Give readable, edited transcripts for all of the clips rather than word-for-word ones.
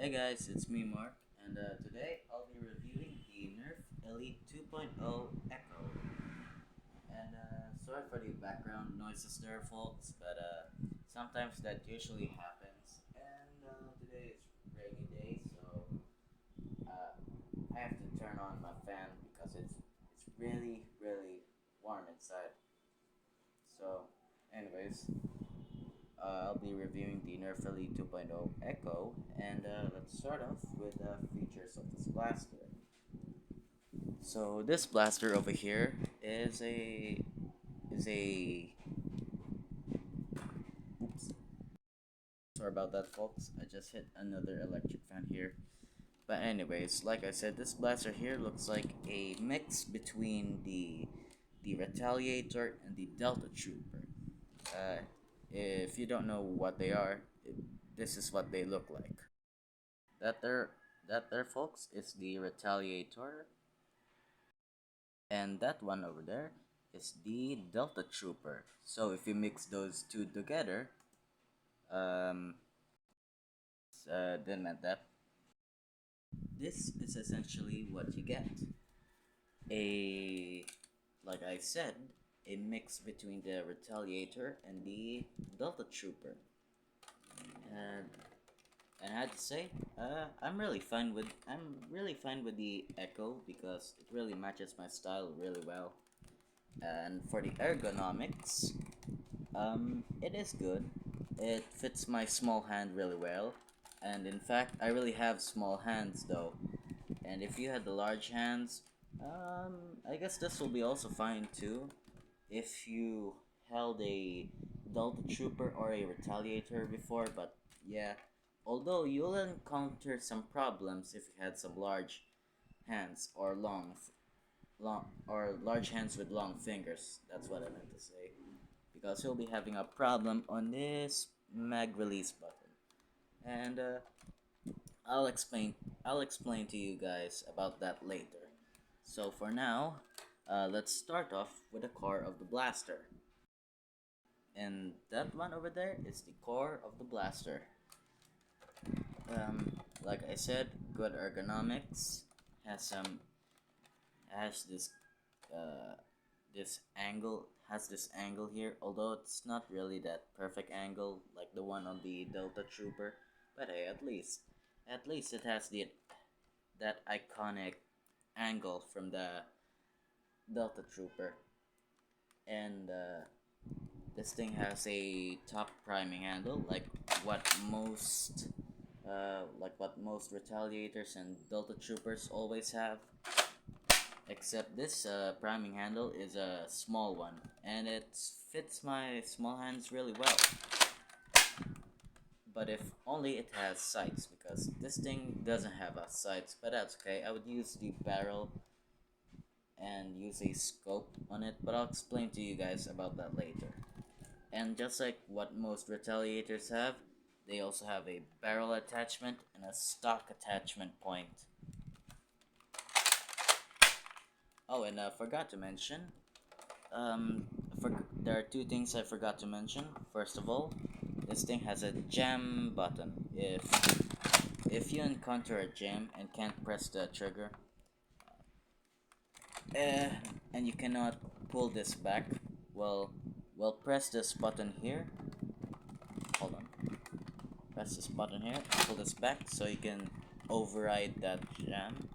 Hey guys, it's me Mark, and today I'll be reviewing the Nerf Elite 2.0 Echo. And sorry for the background noises there, folks, but sometimes that usually happens. And today is rainy day, so uh, I have to turn on my fan because it's really warm inside. So, anyways, I'll be reviewing the Nerf Elite 2.0 Echo, and let's start off with the features of this blaster. So this blaster over here is a oops, sorry about that, folks. I just hit another electric fan here. But anyways, like I said, this blaster here looks like a mix between the retaliator and the Delta Trooper. Uh, if you don't know what they are, this is what they look like. That there, that there, folks, is the retaliator, and that one over there is the Delta Trooper. So if you mix those two together, um, then meant that this is essentially what you get. A, like I said, a mix between the retaliator and the Delta Trooper. And and I had to say, I'm really fine with the Echo because it really matches my style really well. And for the ergonomics, it is good. It fits my small hand really well, and in fact, I really have small hands though. And if you had the large hands, I guess this will be also fine too. If you held a Delta Trooper or a Retaliator before, but yeah, although you'll encounter some problems if you had some large hands or large hands with long fingers. That's what I meant to say. Because you'll be having a problem on this mag release button. And I'll explain I'll explain to you guys about that later. So for now, let's start off with the core of the blaster. And that one over there is the core of the blaster. Like I said, good ergonomics, has some has uh, this angle here, although it's not really that perfect angle like the one on the Delta Trooper, but hey, at least it has that iconic angle from the Delta Trooper. And this thing has a top priming handle what most what most retaliators and Delta Troopers always have. Except this priming handle is a small one, and it fits my small hands really well. But if only it has sights, because this thing doesn't have a sights, but that's okay. I would use the barrel and use a scope on it, but I'll explain to you guys about that later. And just like what most retaliators have, they also have a barrel attachment and a stock attachment point. Oh, and I forgot to mention, there are two things I forgot to mention. First of all, this thing has a jam button. If you encounter a jam and can't press the trigger, uh, and you cannot pull this back, well, press this button here. Hold on. Press this button here. Pull this back so you can override that jam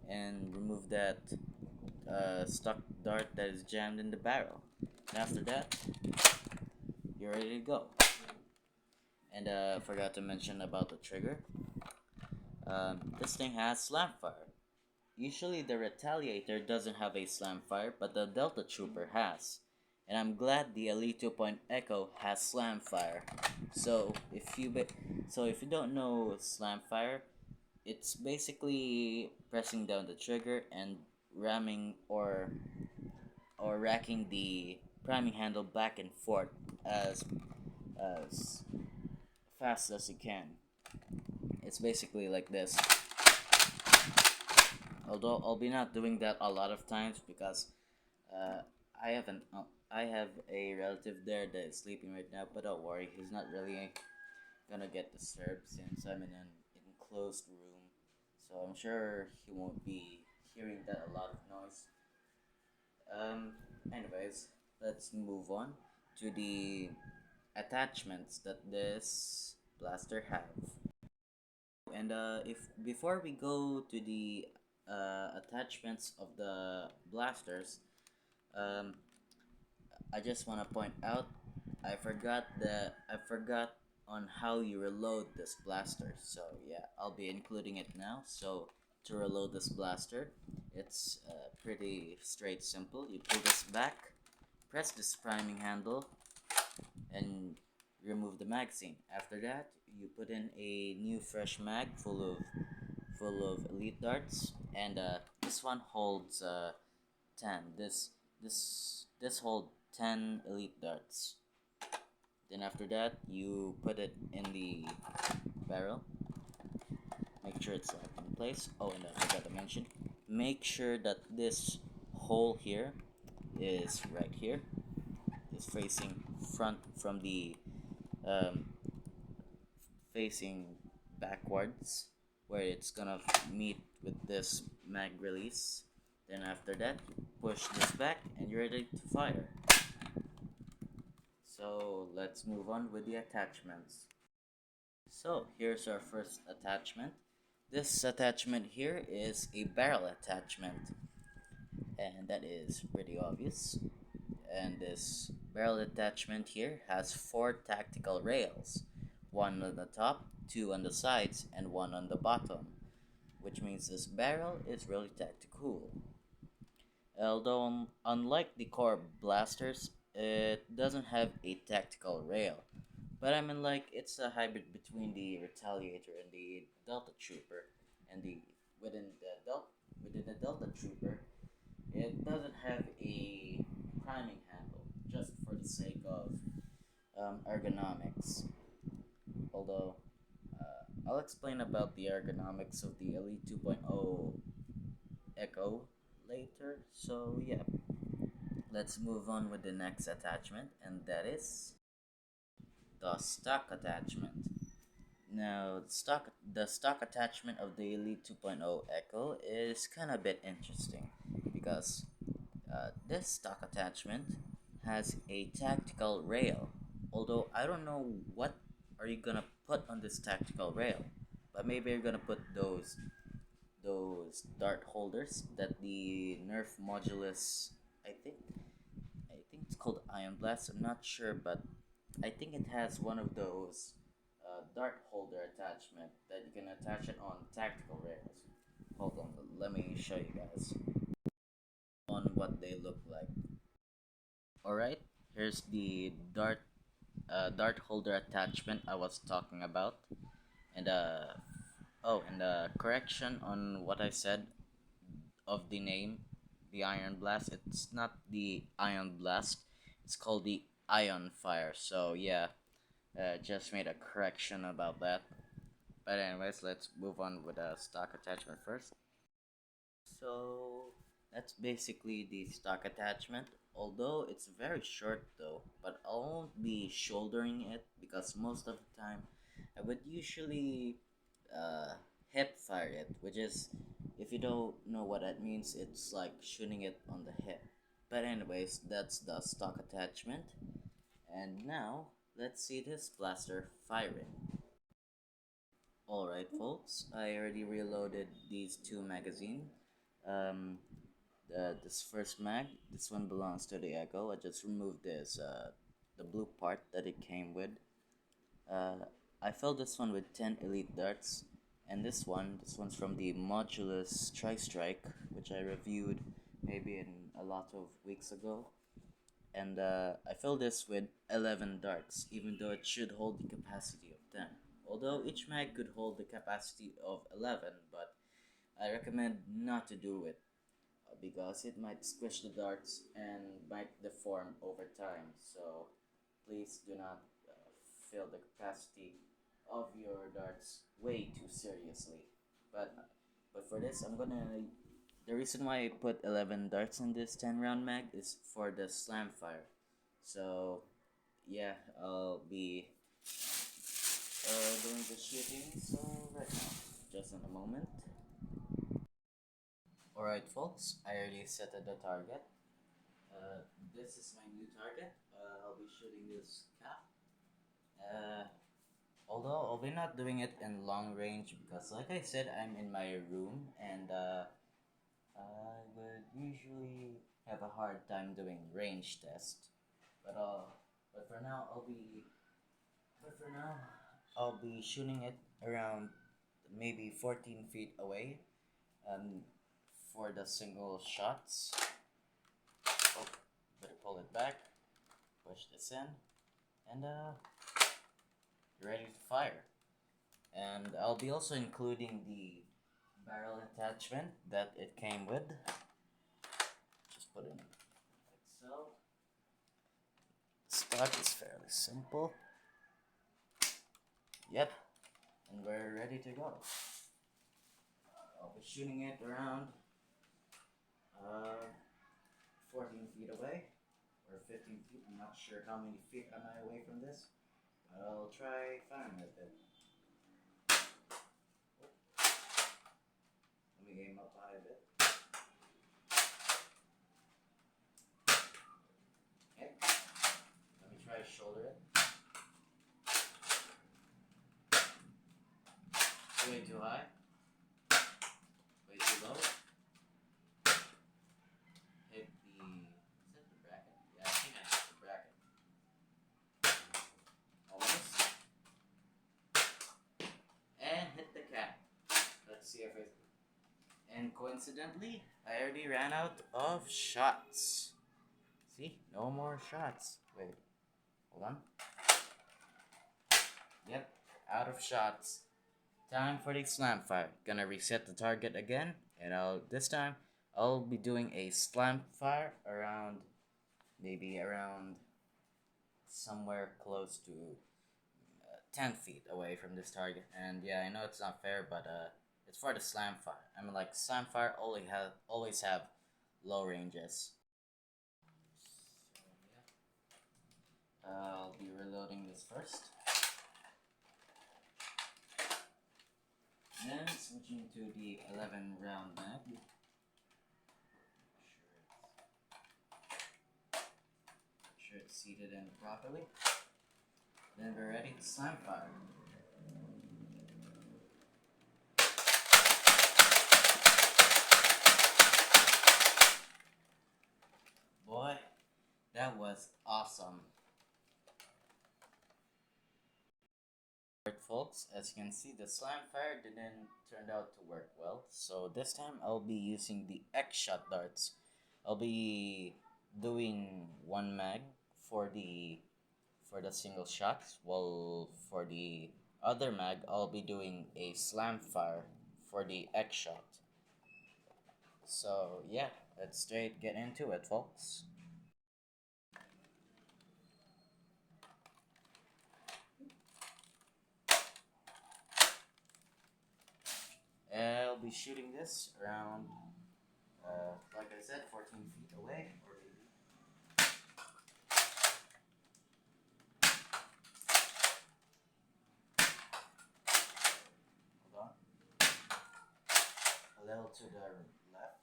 and remove that stock dart that is jammed in the barrel. And after that, you're ready to go. And forgot to mention about the trigger. This thing has slam fire. Usually the Retaliator doesn't have a slam fire, but the Delta Trooper has. And I'm glad the Elite 2.0 Echo has slam fire. So if you don't know slam fire, it's basically pressing down the trigger and ramming or racking the priming handle back and forth as fast as you can. It's basically like this. Although I'll be not doing that a lot of times because uh, I have a relative there that is sleeping right now. But don't worry, he's not really gonna get disturbed since I'm in an closed room, so I'm sure he won't be hearing that a lot of noise. Um, Anyways, let's move on to the attachments that this blaster have. And if before we go to the attachments of the blasters, um, I just want to point out I forgot on how you reload this blaster. So yeah, I'll be including it now. So to reload this blaster, it's pretty straight simple. You pull this back, press this priming handle, and remove the magazine. After that, you put in a new fresh mag full of elite darts, and this one holds 10. This hold 10 elite darts. Then after that, you put it in the barrel. Make sure it's locked in place. Oh, and I forgot to mention, make sure that this hole here is right here. Is facing front from the um, facing backwards, where it's gonna meet with this mag release. Then after that, you push this back and you're ready to fire. So let's move on with the attachments. So here's our first attachment. This attachment here is a barrel attachment, and that is pretty obvious. And this barrel attachment here has 4 tactical rails, one on the top, 2 on the sides, and 1 on the bottom, which means this barrel is really tactical. Although unlike the core blasters, it doesn't have a tactical rail. But I mean, like, it's a hybrid between the retaliator and the delta trooper. And the within the delta trooper, it doesn't have a priming handle, just for the sake of ergonomics. Although I'll explain about the ergonomics of the Elite 2.0 Echo later. So yeah, let's move on with the next attachment, and that is the stock attachment. Now, the stock attachment of the Elite 2.0 Echo is kind of a bit interesting because this stock attachment has a tactical rail. Although I don't know what are you gonna put on this tactical rail, but maybe you're gonna put those dart holders that the Nerf Modulus, I think it's called Ion Blast. I'm not sure, but I think it has one of those dart holder attachment that you can attach it on tactical rails. Hold on, let me show you guys on what they look like. Alright, here's the dart holder attachment I was talking about. And correction on what I said of the name, the Iron Blast. It's not the Ion Blast. It's called the Ion Fire. So yeah, just made a correction about that. But anyways, let's move on with the stock attachment first. So that's basically the stock attachment. Although it's very short though, but I won't be shouldering it because most of the time I would usually hip fire it, which is, if you don't know what that means, it's like shooting it on the hip. But anyways, that's the stock attachment. And now let's see this blaster firing. Alright folks, I already reloaded these 2 magazines. Um, this first mag, this one belongs to the Echo. I just removed the blue part that it came with. I filled this one with 10 elite darts, and this one's from the Modulus Tri-Strike, which I reviewed maybe in a lot of weeks ago. And I filled this with 11 darts, even though it should hold the capacity of 10. Although each mag could hold the capacity of 11, but I recommend not to do it because it might squish the darts and might deform over time. So please do not fill the capacity of your darts way too seriously. But for this, the reason why I put 11 darts in this 10 round mag is for the slam fire. So yeah, I'll be doing the shooting so right now. moment. Alright folks, I already set the target. This is my new target. I'll be shooting this cap. Although I'll be not doing it in long range because like I said, I'm in my room and I would usually have a hard time doing range test. But for now I'll be shooting it around maybe 14 feet away for the single shots. Oh, better pull it back, push this in, and ready to fire. And I'll be also including the barrel attachment that it came with. Just put it in like so. Start is fairly simple. Yep, and we're ready to go. I'll be shooting it around 14 feet away, or 15 feet. I'm not sure how many feet am I away from this, but I'll try firing it a bit. Let me aim up high a bit. Okay, let me try to shoulder it. Way too high. Way too low. Hit the. Is that the bracket? Yeah, I think I hit the bracket. Almost. And hit the cap. Let's see if it. And coincidentally, I already ran out of shots. See? No more shots. Wait. Hold on. Yep. Out of shots. Time for the slam fire. Gonna reset the target again, and this time I'll be doing a slam fire around somewhere close to 10 feet away from this target. And yeah, I know it's not fair, but it's for the slam fire. I mean, like slam fire always have low ranges. So yeah, I'll be reloading this first. Then switching to the 11 round mag. Make sure it's seated in properly. Then we're ready to slam fire. Boy, that was awesome. Folks, as you can see, the slam fire didn't turn out to work well, so this time I'll be using the X shot darts. I'll be doing one mag for the single shots, while for the other mag I'll be doing a slam fire for the X shot. So yeah, let's straight get into it, folks. I'll be shooting this around, like I said, 14 feet away. Hold on. A little to the left,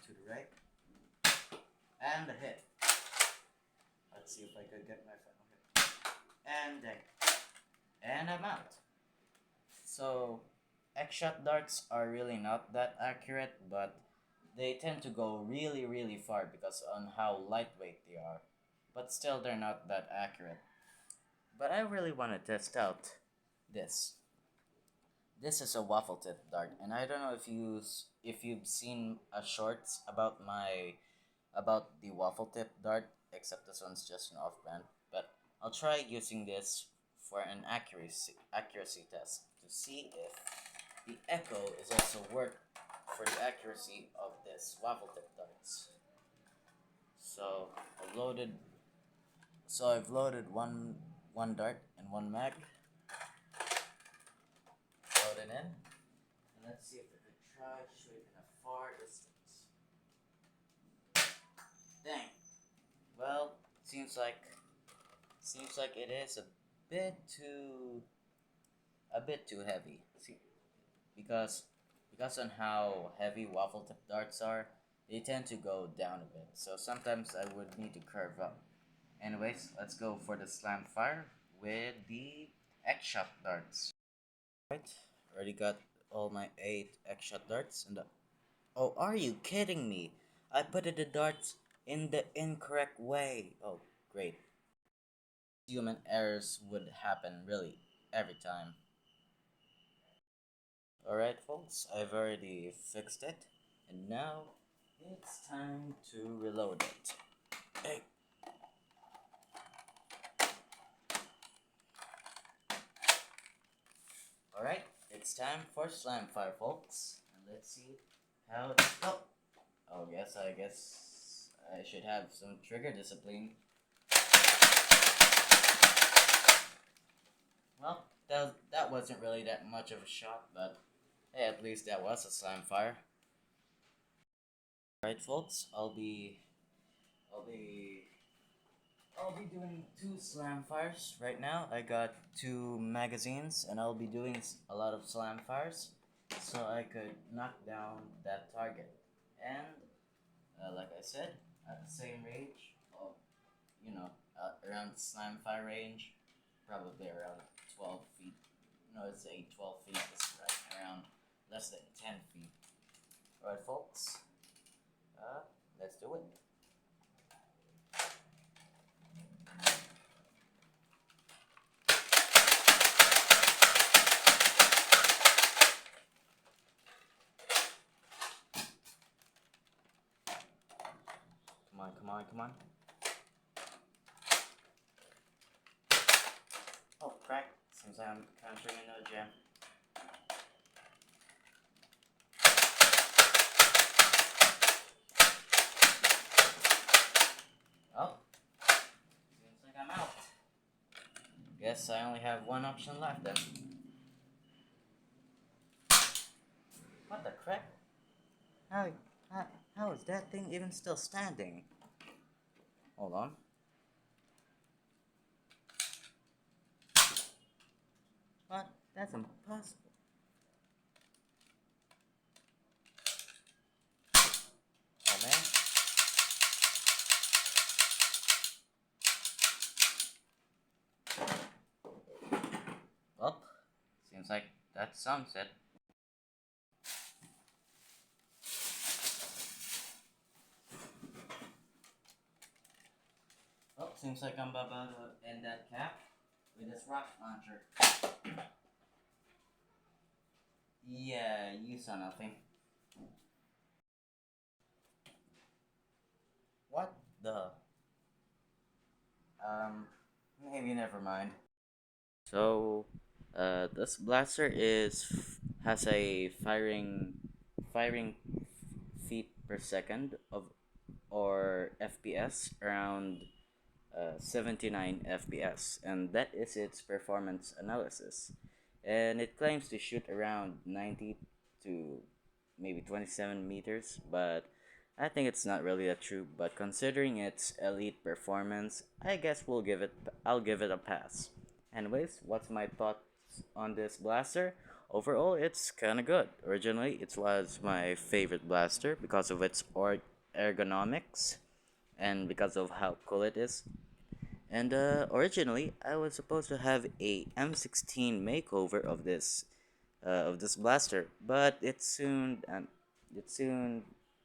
to the right, and a hit. Let's see if I could get my final hit. And dang. And I'm out. So, X-shot darts are really not that accurate, but they tend to go really, really far because on how lightweight they are. But still, they're not that accurate. But I really want to test out this. This is a waffle tip dart, and I don't know if you've seen shorts about the waffle tip dart, except this one's just an off-brand. But I'll try using this for an accuracy test to see if the echo is also worth for the accuracy of this waffle tip darts. So I've loaded one dart and one mag. Load it in, and let's see if I can try to shoot it in a far distance. Dang. Well, seems like it is a bit bit too heavy. See, because on how heavy waffle tip darts are, they tend to go down a bit. So sometimes I would need to curve up. Anyways, let's go for the slam fire with the X shot darts. Right, already got all my 8 X shot darts and the. Oh, are you kidding me? I put the darts in the incorrect way. Oh, great. Human errors would happen really every time. Alright folks, I've already fixed it, and now it's time to reload it. Hey. Alright, it's time for slam fire folks, and let's see how it goes. Oh, I guess I should have some trigger discipline. Well, that wasn't really that much of a shot, but hey, at least that was a slam fire. Alright folks, I'll be doing 2 slam fires right now. I got 2 magazines and I'll be doing a lot of slam fires so I could knock down that target. And like I said, at the same range of, around the slam fire range, probably around 12 feet. No, it's 12 feet, it's right around less than 10 feet. Alright folks, let's do it. Come on. Oh, crack. Seems like I'm countering another gem. Oh, seems like I'm out. Guess I only have one option left then. What the crap? How is that thing even still standing? Hold on. What? That's impossible. Oh man. Well, seems like that's sunset. Oh, seems like I'm about to end that cap with this rocket launcher. Yeah, you saw nothing. What the? Maybe never mind. So, this blaster has a firing feet per second of or FPS around 79 FPS, and that is its performance analysis. And it claims to shoot around 90 to maybe 27 meters, but I think it's not really that true. But considering its elite performance, I guess I'll give it a pass. Anyways, what's my thoughts on this blaster? Overall, it's kind of good. Originally, it was my favorite blaster because of its ergonomics and because of how cool it is. And originally, I was supposed to have a M16 makeover of this blaster, but it soon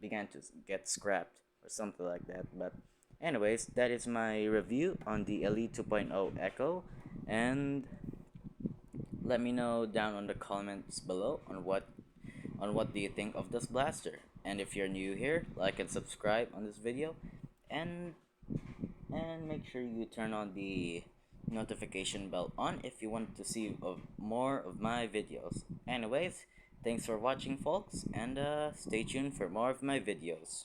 began to get scrapped or something like that. But anyways, that is my review on the Elite 2.0 Echo, and let me know down on the comments below on what do you think of this blaster. And if you're new here, like and subscribe on this video, and make sure you turn on the notification bell on if you want to see more of my videos. Anyways, thanks for watching folks, and stay tuned for more of my videos.